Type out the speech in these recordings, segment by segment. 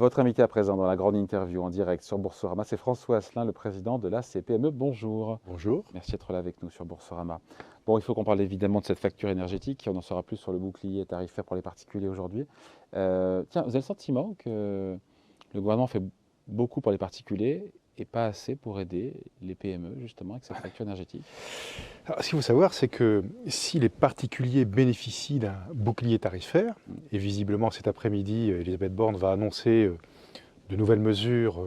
Votre invité à présent dans la grande interview en direct sur Boursorama, c'est François Asselin, le président de la CPME. Bonjour. Bonjour. Merci d'être là avec nous sur Boursorama. Bon, il faut qu'on parle évidemment de cette facture énergétique. On en saura plus sur le bouclier tarifaire pour les particuliers aujourd'hui. Tiens, vous avez le sentiment que le gouvernement fait beaucoup pour les particuliers et pas assez pour aider les PME justement avec cette facture énergétique? Alors, ce qu'il faut savoir, c'est que si les particuliers bénéficient d'un bouclier tarifaire, et visiblement cet après-midi, Elisabeth Borne va annoncer de nouvelles mesures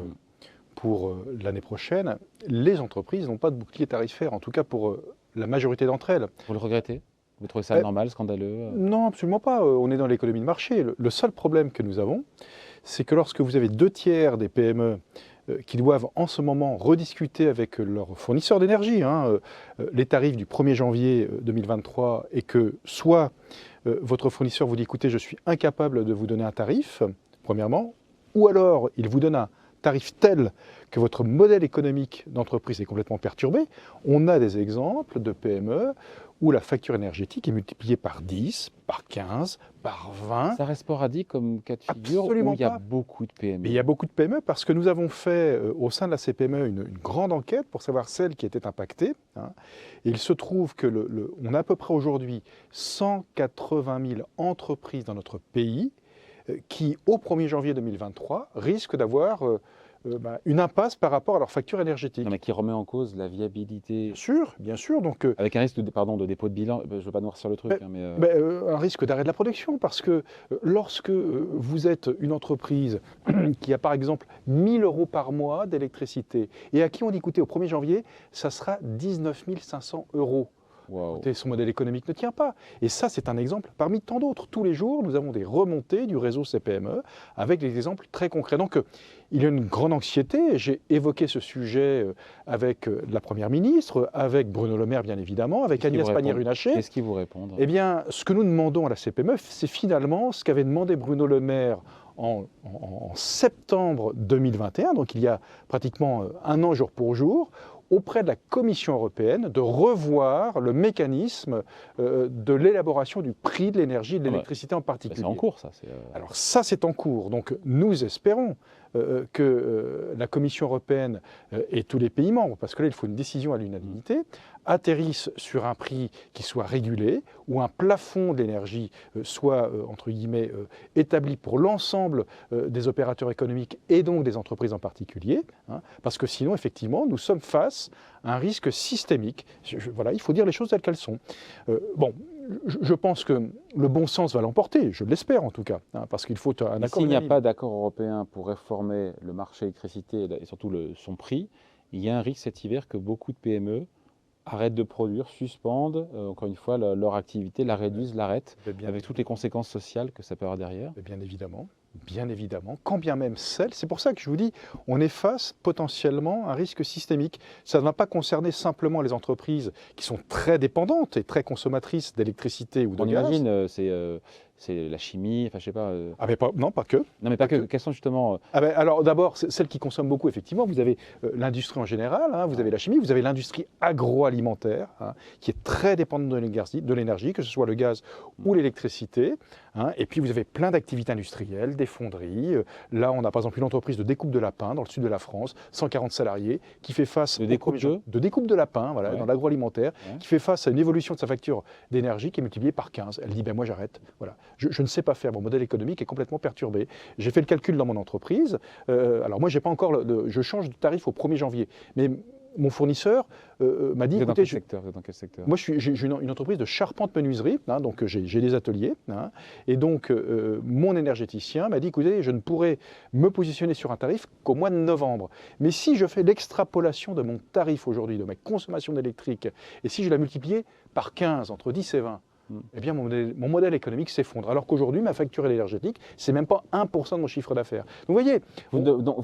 pour l'année prochaine, les entreprises n'ont pas de bouclier tarifaire, en tout cas pour la majorité d'entre elles. Vous le regrettez? Vous trouvez ça normal, scandaleux? Non, absolument pas. On est dans l'économie de marché. Le seul problème que nous avons, c'est que lorsque vous avez 2/3 des PME qui doivent en ce moment rediscuter avec leurs fournisseurs d'énergie les tarifs du 1er janvier 2023 et que soit votre fournisseur vous dit écoutez, je suis incapable de vous donner un tarif, premièrement, ou alors il vous donne un tarif tel que votre modèle économique d'entreprise est complètement perturbé. On a des exemples de PME où la facture énergétique est multipliée par 10, par 15, par 20. Ça reste sporadique comme cas de figure Absolument où il y a pas. beaucoup de PME? Mais il y a beaucoup de PME parce que nous avons fait au sein de la CPME une grande enquête pour savoir celles qui étaient impactées. Et il se trouve que on a à peu près aujourd'hui 180 000 entreprises dans notre pays qui, au 1er janvier 2023, risquent d'avoir une impasse par rapport à leur facture énergétique. Non, mais qui remet en cause la viabilité. Bien sûr. Donc, Avec un risque de dépôt de bilan. Je ne veux pas noircir le truc. un risque d'arrêt de la production, parce que lorsque vous êtes une entreprise qui a par exemple 1 000 € par mois d'électricité et à qui on dit écoutez, au 1er janvier, ça sera 19 500 €. Wow. Écoutez, son modèle économique ne tient pas. Et ça, c'est un exemple parmi tant d'autres. Tous les jours, nous avons des remontées du réseau CPME avec des exemples très concrets. Donc, il y a une grande anxiété. J'ai évoqué ce sujet avec la Première ministre, avec Bruno Le Maire, bien évidemment, avec Agnès Pannier-Runacher. Qu'est-ce qu'ils vous répondent? Eh bien, ce que nous demandons à la CPME, c'est finalement ce qu'avait demandé Bruno Le Maire en septembre 2021, donc il y a pratiquement un an jour pour jour, auprès de la Commission européenne de revoir le mécanisme de l'élaboration du prix de l'énergie et de l'électricité en particulier. C'est en cours, ça. Alors ça, c'est en cours. Donc nous espérons que la Commission européenne et tous les pays membres, parce que là, il faut une décision à l'unanimité, atterrissent sur un prix qui soit régulé, où un plafond d'énergie soit, entre guillemets, établi pour l'ensemble des opérateurs économiques et donc des entreprises en particulier, parce que sinon, effectivement, nous sommes face à un risque systémique. Voilà, il faut dire les choses telles qu'elles sont. Je pense que le bon sens va l'emporter, je l'espère en tout cas, parce qu'il faut un accord. S'il n'y a pas d'accord européen pour réformer le marché électricité et surtout son prix, il y a un risque cet hiver que beaucoup de PME arrêtent de produire, suspendent, encore une fois, leur activité, la réduisent, l'arrêtent, avec toutes les conséquences sociales que ça peut avoir derrière. Bien évidemment, quand bien même c'est pour ça que je vous dis, on est face potentiellement à un risque systémique. Ça ne va pas concerner simplement les entreprises qui sont très dépendantes et très consommatrices d'électricité ou de gaz. On imagine, c'est la chimie, enfin je sais pas. Non, pas que. Non, mais pas que. Quelles sont justement. Alors d'abord, celles qui consomment beaucoup, effectivement, vous avez l'industrie en général, vous avez la chimie, vous avez l'industrie agroalimentaire, qui est très dépendante de l'énergie, que ce soit le gaz ou l'électricité. Et puis vous avez plein d'activités industrielles, des fonderies. Là, on a par exemple une entreprise de découpe de lapins dans le sud de la France, 140 salariés, qui fait face de découpe de lapins, dans l'agroalimentaire, qui fait face à une évolution de sa facture d'énergie qui est multipliée par 15. Elle dit moi j'arrête. Voilà. Je ne sais pas faire, mon modèle économique est complètement perturbé. J'ai fait le calcul dans mon entreprise. Alors moi, j'ai pas encore je change de tarif au 1er janvier. Mais mon fournisseur m'a dit, écoutez, Vous êtes dans quel secteur? Moi, j'ai une entreprise de charpente-menuiserie, donc j'ai des ateliers. Et donc, mon énergéticien m'a dit, écoutez, je ne pourrai me positionner sur un tarif qu'au mois de novembre. Mais si je fais l'extrapolation de mon tarif aujourd'hui, de ma consommation d'électrique, et si je la multipliais par 15, entre 10 et 20, eh bien mon modèle économique s'effondre. Alors qu'aujourd'hui, ma facture énergétique, c'est même pas 1% de mon chiffre d'affaires. Donc vous voyez... Vous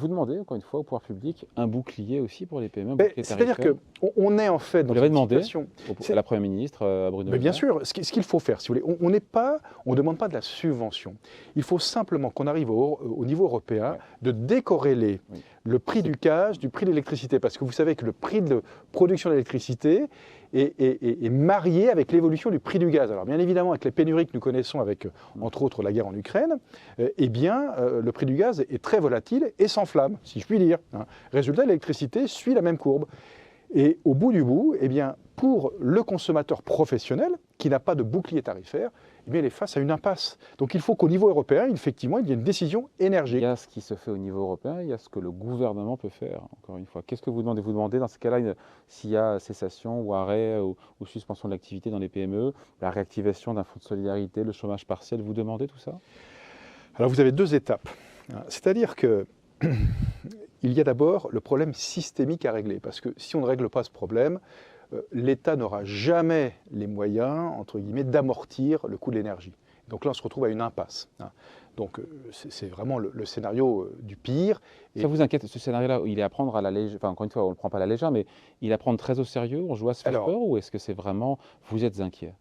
demandez, encore une fois, au pouvoir public, un bouclier aussi pour les PME? C'est-à-dire qu'on est en fait dans une situation... à la Première ministre, à Bruno Le Maire. Bien sûr, ce qu'il faut faire, si vous voulez, on ne demande pas de la subvention. Il faut simplement qu'on arrive au niveau européen de décorréler le prix du gaz du prix de l'électricité. Parce que vous savez que le prix de production d'électricité est marié avec l'évolution du prix du gaz. Alors bien évidemment, avec les pénuries que nous connaissons, avec entre autres la guerre en Ukraine, eh bien le prix du gaz est très volatile et s'enflamme, si je puis dire. Résultat, l'électricité suit la même courbe. Et au bout du bout, eh bien, pour le consommateur professionnel, qui n'a pas de bouclier tarifaire, eh bien, il est face à une impasse. Donc il faut qu'au niveau européen, effectivement, il y ait une décision énergique. Il y a ce qui se fait au niveau européen, il y a ce que le gouvernement peut faire, encore une fois. Qu'est-ce que vous demandez? Vous demandez dans ce cas-là s'il y a cessation ou arrêt ou suspension de l'activité dans les PME, la réactivation d'un fonds de solidarité, le chômage partiel, vous demandez tout ça? Alors vous avez deux étapes. C'est-à-dire que il y a d'abord le problème systémique à régler, parce que si on ne règle pas ce problème, l'État n'aura jamais les moyens, entre guillemets, d'amortir le coût de l'énergie. Donc là, on se retrouve à une impasse. Donc c'est vraiment le scénario du pire. Ça vous inquiète, ce scénario-là, il est à prendre à la légère, enfin encore une fois, on ne le prend pas à la légère, mais il est à prendre très au sérieux, on joue à se faire peur, ou est-ce que c'est vraiment, vous êtes inquiet?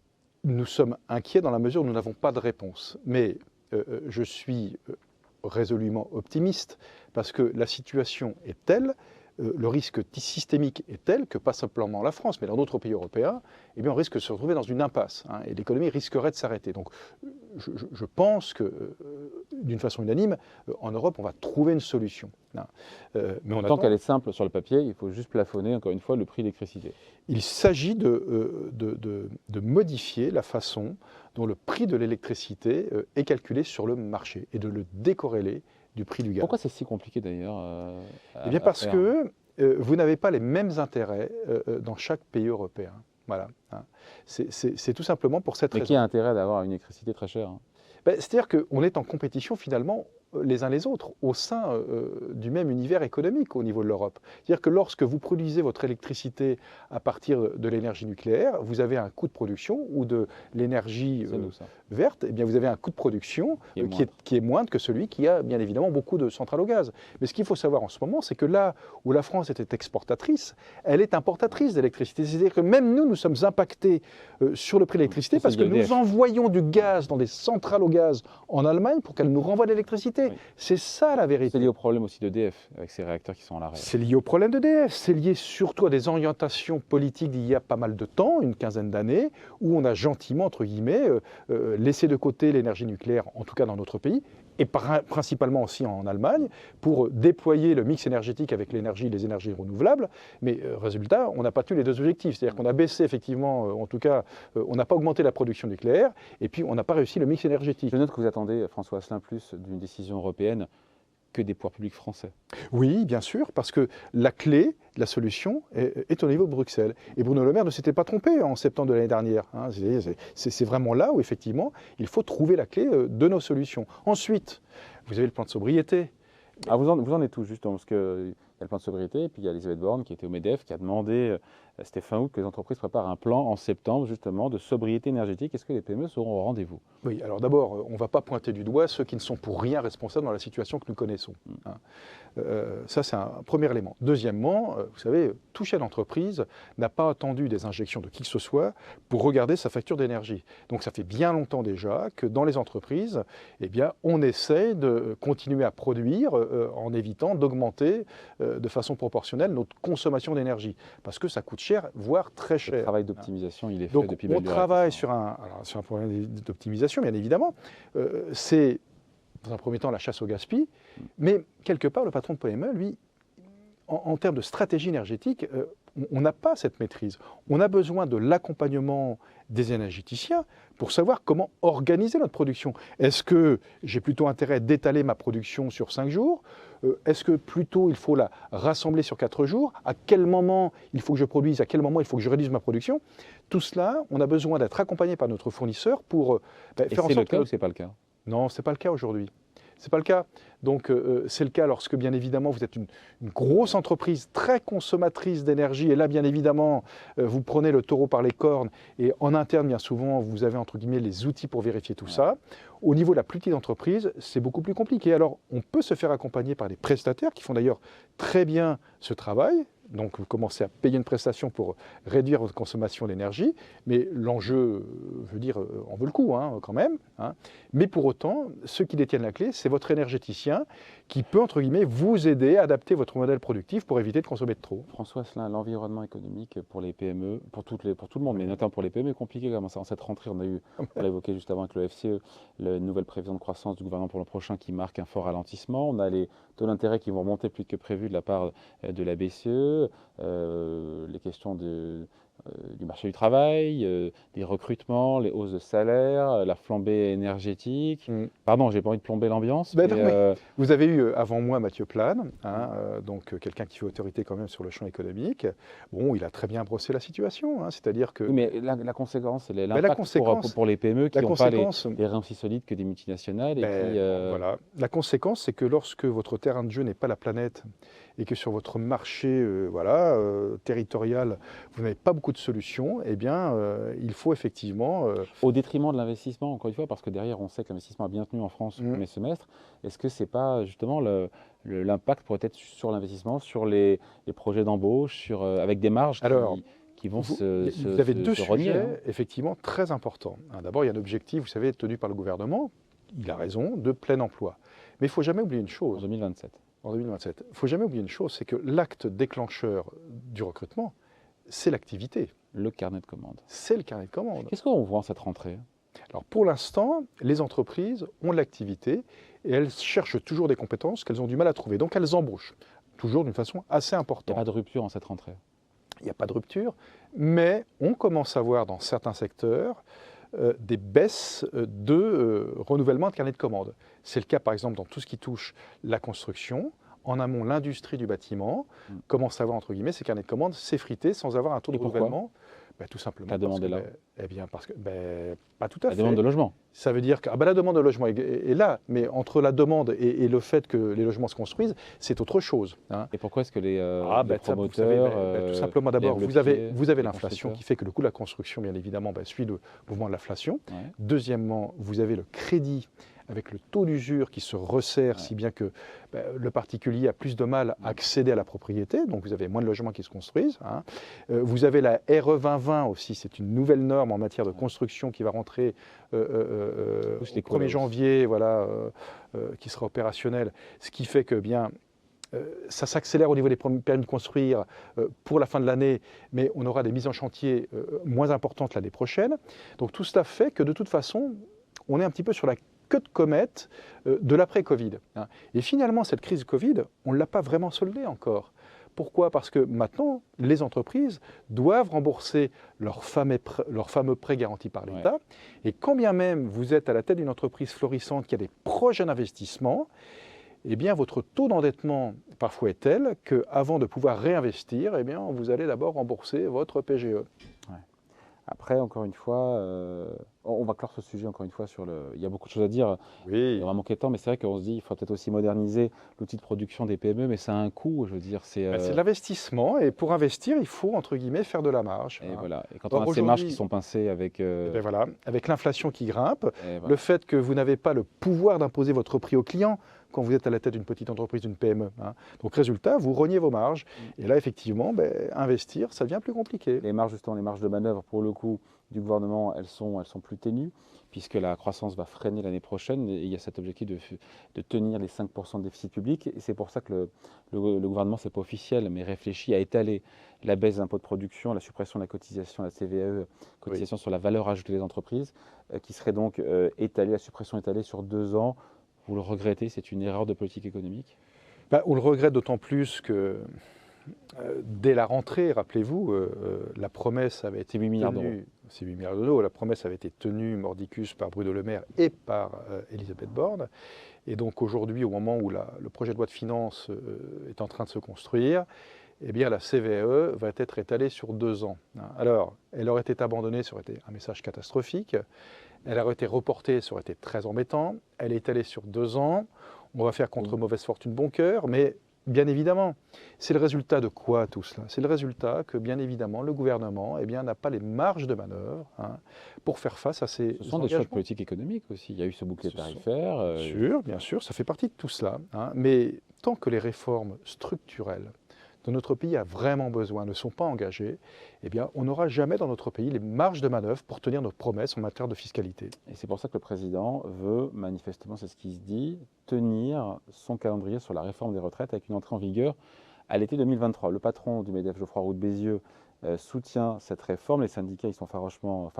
Nous sommes inquiets dans la mesure où nous n'avons pas de réponse. Mais je suis résolument optimiste, parce que la situation est telle, le risque systémique est tel que pas simplement la France, mais dans d'autres pays européens, eh bien, on risque de se retrouver dans une impasse, et l'économie risquerait de s'arrêter. Donc je pense que, d'une façon unanime, en Europe, on va trouver une solution. Mais on Tant qu'elle est simple sur le papier, il faut juste plafonner, encore une fois, le prix de l'électricité. Il s'agit de modifier la façon dont le prix de l'électricité est calculé sur le marché et de le décorréler du prix du gaz. Pourquoi c'est si compliqué d'ailleurs Eh bien parce que vous n'avez pas les mêmes intérêts dans chaque pays européen. Voilà. C'est tout simplement pour cette raison. Mais qui a intérêt d'avoir une électricité très chère? C'est-à-dire qu'on est en compétition finalement les uns les autres au sein du même univers économique au niveau de l'Europe. C'est-à-dire que lorsque vous produisez votre électricité à partir de l'énergie nucléaire, vous avez un coût de production, ou de l'énergie verte, eh bien vous avez un coût de production qui est moindre que celui qui a bien évidemment beaucoup de centrales au gaz. Mais ce qu'il faut savoir en ce moment, c'est que là où la France était exportatrice, elle est importatrice d'électricité. C'est-à-dire que même nous sommes impactés sur le prix de l'électricité parce que nous envoyons du gaz dans des centrales au gaz en Allemagne pour qu'elles nous renvoient de l'électricité. Oui. C'est ça la vérité. C'est lié au problème aussi d'EDF, avec ces réacteurs qui sont à l'arrêt. C'est lié au problème d'EDF, c'est lié surtout à des orientations politiques d'il y a pas mal de temps, une quinzaine d'années, où on a gentiment, entre guillemets, laissé de côté l'énergie nucléaire, en tout cas dans notre pays, et principalement aussi en Allemagne, pour déployer le mix énergétique avec les énergies renouvelables. Mais résultat, on n'a pas tenu les deux objectifs. C'est-à-dire qu'on a baissé effectivement, en tout cas, on n'a pas augmenté la production nucléaire, et puis on n'a pas réussi le mix énergétique. Je note que vous attendez, François Asselin, plus d'une décision européenne que des pouvoirs publics français. Oui, bien sûr, parce que la clé, la solution est au niveau de Bruxelles. Et Bruno Le Maire ne s'était pas trompé en septembre de l'année dernière. C'est vraiment là où, effectivement, il faut trouver la clé de nos solutions. Ensuite, vous avez le plan de sobriété. Ah, vous en êtes où, justement, parce qu'il y a le plan de sobriété, et puis il y a Elisabeth Borne qui était au MEDEF, qui a demandé, c'était fin août, que les entreprises préparent un plan en septembre, justement, de sobriété énergétique. Est-ce que les PME seront au rendez-vous? Oui, alors d'abord, on ne va pas pointer du doigt ceux qui ne sont pour rien responsables dans la situation que nous connaissons. Ça, c'est un premier élément. Deuxièmement, vous savez, tout chef d'entreprise n'a pas attendu des injections de qui que ce soit pour regarder sa facture d'énergie. Donc ça fait bien longtemps déjà que dans les entreprises, eh bien, on essaie de continuer à produire en évitant d'augmenter de façon proportionnelle notre consommation d'énergie, parce que ça coûte cher, voire très cher. Le travail d'optimisation, il est fait donc, depuis on travaille sur un problème d'optimisation, bien évidemment. C'est, dans un premier temps, la chasse au gaspillage, mais quelque part, le patron de PME, lui, en termes de stratégie énergétique, on n'a pas cette maîtrise. On a besoin de l'accompagnement des énergéticiens pour savoir comment organiser notre production. Est-ce que j'ai plutôt intérêt d'étaler ma production sur 5 jours? Est-ce que plutôt il faut la rassembler sur 4 jours? À quel moment il faut que je produise? À quel moment il faut que je réduise ma production? Tout cela, on a besoin d'être accompagné par notre fournisseur pour faire en sorte que... C'est le cas ou ce n'est pas le cas? Non, ce n'est pas le cas aujourd'hui. C'est pas le cas. Donc c'est le cas lorsque, bien évidemment, vous êtes une grosse entreprise très consommatrice d'énergie, et là, bien évidemment, vous prenez le taureau par les cornes, et en interne, bien souvent, vous avez, entre guillemets, les outils pour vérifier tout ça. Au niveau de la plus petite entreprise, c'est beaucoup plus compliqué. Alors, on peut se faire accompagner par des prestataires qui font d'ailleurs très bien ce travail, donc vous commencez à payer une prestation pour réduire votre consommation d'énergie, mais l'enjeu, je veux dire, en vaut le coup quand même. Mais pour autant, ceux qui détiennent la clé, c'est votre énergéticien qui peut, entre guillemets, vous aider à adapter votre modèle productif pour éviter de consommer de trop. François Asselin, l'environnement économique pour les PME, pour tout le monde, mais notamment pour les PME, est compliqué comme ça. En cette rentrée, on l'a évoqué juste avant avec le FCE, la nouvelle prévision de croissance du gouvernement pour l'an prochain qui marque un fort ralentissement. On a les taux d'intérêt qui vont remonter plus que prévu de la part de la BCE, les questions du marché du travail, des recrutements, les hausses de salaire, la flambée énergétique. Pardon, j'ai pas envie de plomber l'ambiance. Vous avez eu avant moi Mathieu Plane, donc quelqu'un qui fait autorité quand même sur le champ économique. Bon, il a très bien brossé la situation, c'est-à-dire que... Oui, mais la conséquence, l'impact pour les PME qui n'ont pas les reins aussi solides que des multinationales. Voilà. La conséquence, c'est que lorsque votre terrain de jeu n'est pas la planète et que sur votre marché territorial, vous n'avez pas beaucoup de solutions, eh bien, il faut effectivement... Au détriment de l'investissement, encore une fois, parce que derrière, on sait que l'investissement a bien tenu en France au premier semestre. Est-ce que ce n'est pas justement l'impact pourrait être sur l'investissement, sur les projets d'embauche, avec des marges qui vont vous avez deux sujets effectivement très importants. D'abord, il y a un objectif, vous savez, tenu par le gouvernement, il a raison, de plein emploi. Mais il ne faut jamais oublier une chose. En 2027. En 2027. Il ne faut jamais oublier une chose, c'est que l'acte déclencheur du recrutement, c'est l'activité. Le carnet de commande. C'est le carnet de commande. Qu'est-ce qu'on voit en cette rentrée ? Alors pour l'instant, les entreprises ont de l'activité et elles cherchent toujours des compétences qu'elles ont du mal à trouver. Donc elles embauchent, toujours d'une façon assez importante. Il n'y a pas de rupture en cette rentrée. Il n'y a pas de rupture, mais on commence à voir dans certains secteurs des baisses de renouvellement de carnet de commandes. C'est le cas par exemple dans tout ce qui touche la construction. En amont, l'industrie du bâtiment commence à avoir, entre guillemets, ces carnets de commandes s'effriter sans avoir un taux de renouvellement. Tout simplement. La demande est là. Parce que, pas tout à fait. La demande de logement. Ça veut dire que la demande de logement est là, mais entre la demande et le fait que les logements se construisent, c'est autre chose. Et pourquoi est-ce que les promoteurs... tout simplement, d'abord, vous avez l'inflation qui fait que le coût de la construction, bien évidemment, suit le mouvement de l'inflation. Ouais. Deuxièmement, vous avez le crédit avec le taux d'usure qui se resserre, si bien que le particulier a plus de mal à accéder à la propriété, donc vous avez moins de logements qui se construisent. Vous avez la RE 2020 aussi, c'est une nouvelle norme en matière de construction qui va rentrer au 1er janvier, qui sera opérationnelle, ce qui fait que ça s'accélère au niveau des permis de construire pour la fin de l'année, mais on aura des mises en chantier moins importantes l'année prochaine. Donc tout cela fait que de toute façon, on est un petit peu sur la queue de comète de l'après-Covid. Et finalement, cette crise Covid, on ne l'a pas vraiment soldée encore. Pourquoi ? Parce que maintenant, les entreprises doivent rembourser leurs fameux prêts garantis par l'État. Ouais. Et quand bien même vous êtes à la tête d'une entreprise florissante qui a des projets d'investissement, eh bien, votre taux d'endettement parfois est tel qu'avant de pouvoir réinvestir, eh bien, vous allez d'abord rembourser votre PGE. Ouais. Après, encore une fois, on va clore ce sujet encore une fois il y a beaucoup de choses à dire. Oui. Il va manquer de temps, mais c'est vrai qu'on se dit qu'il faut peut-être aussi moderniser l'outil de production des PME, mais ça a un coût, je veux dire. C'est de l'investissement, et pour investir, il faut, entre guillemets, faire de la marge. Et voilà. Et quand on a ces marges qui sont pincées avec... avec l'inflation qui grimpe, le fait que vous n'avez pas le pouvoir d'imposer votre prix au client, quand vous êtes à la tête d'une petite entreprise, d'une PME. Donc résultat, vous rognez vos marges. Et là, effectivement, investir, ça devient plus compliqué. Les marges, justement, les marges de manœuvre, pour le coup, du gouvernement, elles sont plus ténues, puisque la croissance va freiner l'année prochaine. Et il y a cet objectif de tenir les 5% de déficit public. Et c'est pour ça que le gouvernement, ce n'est pas officiel, mais réfléchit à étaler la baisse des impôts de production, la suppression de la cotisation, la CVAE, cotisation sur la valeur ajoutée des entreprises, qui serait donc étalée, la suppression étalée sur 2 ans. Vous le regrettez, c'est une erreur de politique économique ? On le regrette d'autant plus que dès la rentrée, rappelez-vous, la promesse avait été 8 milliards d'euros. C'est 8 milliards d'euros. La promesse avait été tenue mordicus par Bruno Le Maire et par Elisabeth Borne. Et donc aujourd'hui, au moment où le projet de loi de finances est en train de se construire, eh bien la CVAE va être étalée sur 2 ans. Alors, elle aurait été abandonnée, ça aurait été un message catastrophique. Elle aurait été reportée, ça aurait été très embêtant. Elle est étalée sur 2 ans. On va faire contre mauvaise fortune bon cœur, mais bien évidemment, c'est le résultat de quoi tout cela ? C'est le résultat que, bien évidemment, le gouvernement n'a pas les marges de manœuvre pour faire face à ces Ce sont des choix de politique économique aussi. Il y a eu ce bouclier tarifaire. Bien sûr, ça fait partie de tout cela. Mais tant que les réformes structurelles dont notre pays a vraiment besoin ne sont pas engagés, eh bien, on n'aura jamais dans notre pays les marges de manœuvre pour tenir nos promesses en matière de fiscalité. Et c'est pour ça que le président veut, manifestement, c'est ce qui se dit, tenir son calendrier sur la réforme des retraites avec une entrée en vigueur à l'été 2023. Le patron du MEDEF, Geoffroy Roux de Bézieux, soutient cette réforme. Les syndicats ils sont farouchement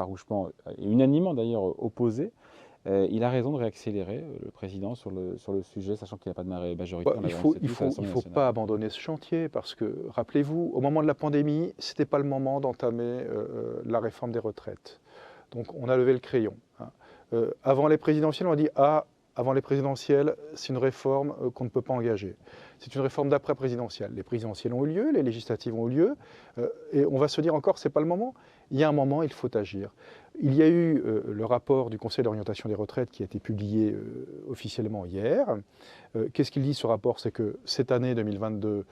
et unanimement d'ailleurs opposés. Il a raison de réaccélérer, le président, sur le sujet, sachant qu'il n'y a pas de majorité. Il ne faut pas abandonner ce chantier, parce que, rappelez-vous, au moment de la pandémie, ce n'était pas le moment d'entamer la réforme des retraites. Donc on a levé le crayon. Avant les présidentielles, on a dit « Ah, avant les présidentielles, c'est une réforme qu'on ne peut pas engager. C'est une réforme d'après-présidentielle. Les présidentielles ont eu lieu, les législatives ont eu lieu, et on va se dire encore, c'est pas le moment. Il y a un moment, il faut agir. Il y a eu le rapport du Conseil d'orientation des retraites qui a été publié officiellement hier. Qu'est-ce qu'il dit ce rapport? C'est que cette année 2022,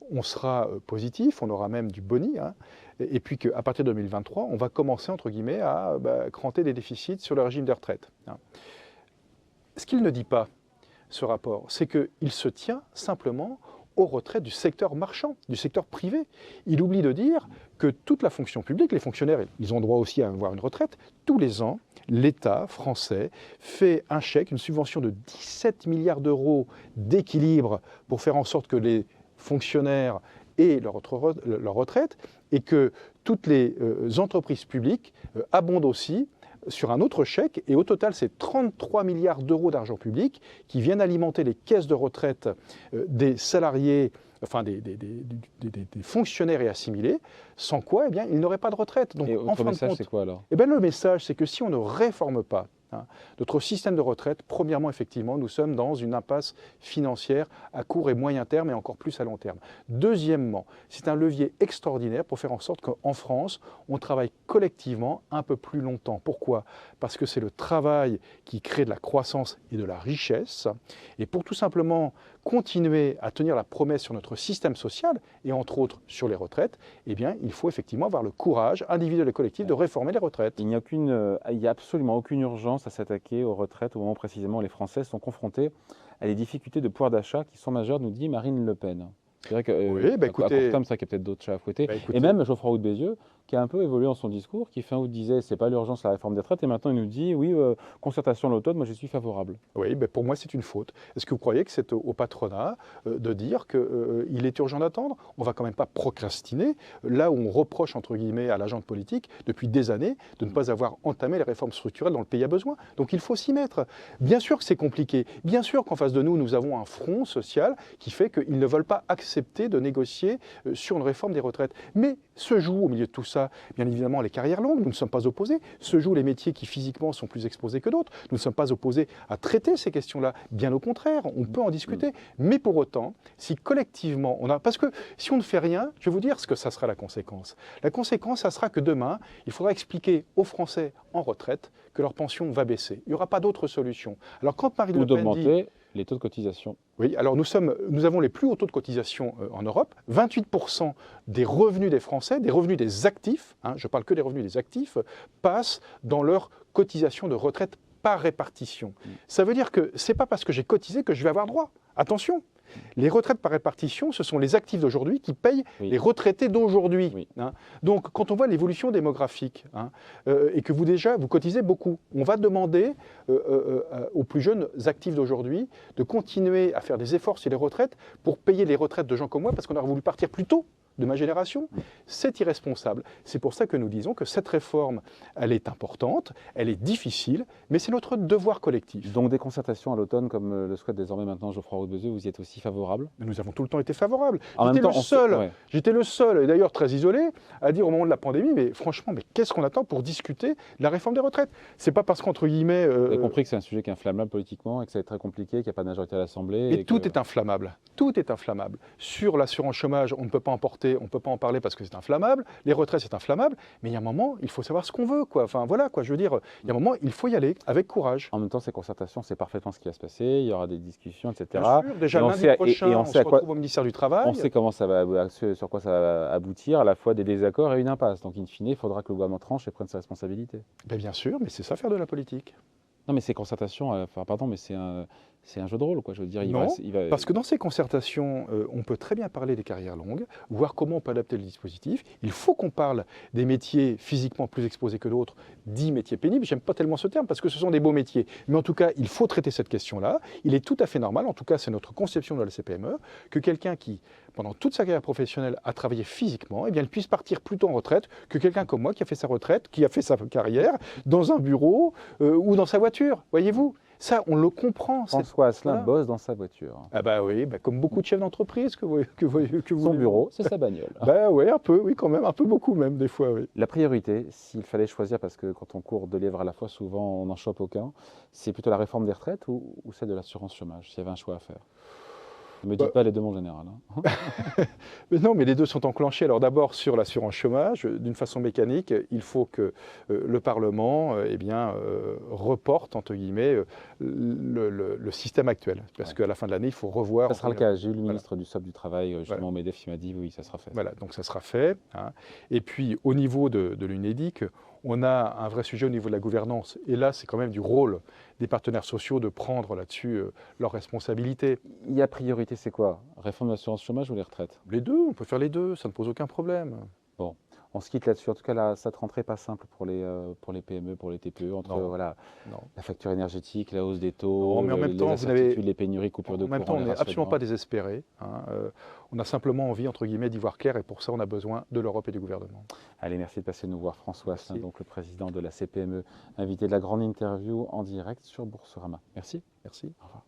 on sera positif, on aura même du boni, hein, et puis qu'à partir de 2023, on va commencer, entre guillemets, à cranter des déficits sur le régime des retraites. Hein. Ce qu'il ne dit pas, ce rapport, c'est qu'il se tient simplement aux retraites du secteur marchand, du secteur privé. Il oublie de dire que toute la fonction publique, les fonctionnaires, ils ont droit aussi à avoir une retraite. Tous les ans, l'État français fait un chèque, une subvention de 17 milliards d'euros d'équilibre pour faire en sorte que les fonctionnaires aient leur retraite et que toutes les entreprises publiques abondent aussi sur un autre chèque, et au total, c'est 33 milliards d'euros d'argent public qui viennent alimenter les caisses de retraite des salariés, enfin des fonctionnaires et assimilés, sans quoi, eh bien, ils n'auraient pas de retraite. Donc, et votre message, c'est quoi alors? Eh bien, le message, c'est que si on ne réforme pas notre système de retraite, premièrement, effectivement, nous sommes dans une impasse financière à court et moyen terme et encore plus à long terme. Deuxièmement, c'est un levier extraordinaire pour faire en sorte qu'en France, on travaille collectivement un peu plus longtemps. Pourquoi? Parce que c'est le travail qui crée de la croissance et de la richesse. Et pour tout simplement continuer à tenir la promesse sur notre système social, et entre autres sur les retraites, eh bien, il faut effectivement avoir le courage individuel et collectif de réformer les retraites. Il n'y a absolument aucune urgence à s'attaquer aux retraites au moment où précisément les Français sont confrontés à des difficultés de pouvoir d'achat qui sont majeures, nous dit Marine Le Pen. C'est vrai que oui, à court terme, ça, qu'il y a peut-être d'autres chats à fouetter. Et même Geoffroy Roux de Bézieux, qui a un peu évolué dans son discours, qui fin août disait c'est pas l'urgence la réforme des retraites, et maintenant il nous dit oui, concertation à l'automne, moi je suis favorable. Oui, pour moi c'est une faute. Est-ce que vous croyez que c'est au patronat de dire qu'il est urgent d'attendre? On va quand même pas procrastiner, là où on reproche entre guillemets à l'agent politique depuis des années de ne pas avoir entamé les réformes structurelles dont le pays a besoin. Donc il faut s'y mettre. Bien sûr que c'est compliqué, bien sûr qu'en face de nous, nous avons un front social qui fait qu'ils ne veulent pas accepter de négocier sur une réforme des retraites. Mais se jouent au milieu de tout ça, bien évidemment, les carrières longues, nous ne sommes pas opposés. Se jouent les métiers qui physiquement sont plus exposés que d'autres. Nous ne sommes pas opposés à traiter ces questions-là. Bien au contraire, on peut en discuter. Mais pour autant, si collectivement, parce que si on ne fait rien, je vais vous dire ce que ça sera la conséquence. La conséquence, ça sera que demain, il faudra expliquer aux Français en retraite que leur pension va baisser. Il n'y aura pas d'autre solution. Alors quand Marine Le Pen dit les taux de cotisation. Oui, alors nous avons les plus hauts taux de cotisation en Europe. 28% des revenus des Français, des revenus des actifs, je parle que des revenus des actifs, passent dans leur cotisation de retraite par répartition. Ça veut dire que ce n'est pas parce que j'ai cotisé que je vais avoir droit. Attention, les retraites par répartition, ce sont les actifs d'aujourd'hui qui payent les retraités d'aujourd'hui. Oui. Donc, quand on voit l'évolution démographique et que vous cotisez beaucoup, on va demander aux plus jeunes actifs d'aujourd'hui de continuer à faire des efforts sur les retraites pour payer les retraites de gens comme moi parce qu'on aurait voulu partir plus tôt de ma génération. C'est irresponsable. C'est pour ça que nous disons que cette réforme, elle est importante, elle est difficile, mais c'est notre devoir collectif. Donc des concertations à l'automne, comme le souhaite désormais maintenant Geoffroy Roux de Bézieux, vous y êtes aussi favorable? Nous avons tout le temps été favorables. J'étais le seul, et d'ailleurs très isolé, à dire au moment de la pandémie, mais franchement, qu'est-ce qu'on attend pour discuter de la réforme des retraites? C'est pas parce qu'entre guillemets... Vous avez compris que c'est un sujet qui est inflammable politiquement et que ça va être très compliqué, qu'il n'y a pas de majorité à l'Assemblée. Et tout est inflammable. Tout est inflammable. Sur l'assurance chômage, on ne peut pas en parler parce que c'est inflammable. Les retraites, c'est inflammable. Mais il y a un moment, il faut savoir ce qu'on veut, quoi. Enfin, voilà, quoi. Je veux dire, il y a un moment, il faut y aller avec courage. En même temps, ces concertations, c'est parfaitement ce qui va se passer. Il y aura des discussions, etc. Bien sûr, déjà lundi prochain, on se retrouve au ministère du Travail. On sait comment sur quoi ça va aboutir, à la fois des désaccords et une impasse. Donc, in fine, il faudra que le gouvernement tranche et prenne ses responsabilités. Bien sûr, mais c'est ça faire de la politique. Non, mais ces concertations, c'est un jeu de rôle, quoi. Je veux dire, Non, il va... parce que dans ces concertations, on peut très bien parler des carrières longues, voir comment on peut adapter le dispositif. Il faut qu'on parle des métiers physiquement plus exposés que d'autres, dits métiers pénibles. J'aime pas tellement ce terme parce que ce sont des beaux métiers. Mais en tout cas, il faut traiter cette question-là. Il est tout à fait normal, en tout cas c'est notre conception de la CPME, que quelqu'un qui, pendant toute sa carrière professionnelle, a travaillé physiquement, eh bien, il puisse partir plus tôt en retraite que quelqu'un comme moi qui a fait sa retraite, qui a fait sa carrière dans un bureau ou dans sa voiture, voyez-vous. Ça, on le comprend. François Asselin Voilà. bosse dans sa voiture. Ah bah oui, bah comme beaucoup de chefs d'entreprise que vous Son bureau, c'est sa bagnole. Bah oui, un peu, oui quand même, un peu beaucoup même des fois, oui. La priorité, s'il fallait choisir, parce que quand on court deux lièvres à la fois, souvent on n'en chope aucun, c'est plutôt la réforme des retraites ou celle de l'assurance chômage, s'il y avait un choix à faire. Ne me dites Bah, pas les deux, mon général. Hein. Mais non, mais les deux sont enclenchés. Alors d'abord sur l'assurance chômage, d'une façon mécanique, il faut que le Parlement eh bien, reporte, entre guillemets, le système actuel. Parce Ouais. qu'à la fin de l'année, il faut revoir. Ça sera le cas. J'ai eu le Voilà. ministre du SOP du Travail, justement, Voilà. au MEDEF, qui m'a dit oui, ça sera fait. Voilà, donc ça sera fait. Hein. Et puis au niveau de l'UNEDIC, on a un vrai sujet au niveau de la gouvernance. Et là, c'est quand même du rôle des partenaires sociaux de prendre là-dessus leurs responsabilités. Il y a priorité, c'est quoi? Réforme de l'assurance chômage ou les retraites? Les deux, on peut faire les deux, ça ne pose aucun problème. Bon, on se quitte là-dessus. En tout cas, cette rentrée pas simple pour les PME, pour les TPE, entre Non. voilà, Non. la facture énergétique, la hausse des taux, Non, mais en même les temps, vous n'avez- incertitudes, les pénuries, coupures de En même courant, temps, on les n'est absolument rationnements. pas désespéré. Hein. On a simplement envie, entre guillemets, d'y voir clair et pour ça, on a besoin de l'Europe et du gouvernement. Allez, merci de passer nous voir. François Asselin, Merci. donc le président de la CPME, invité de la grande interview en direct sur Boursorama. Merci. Merci. Au revoir.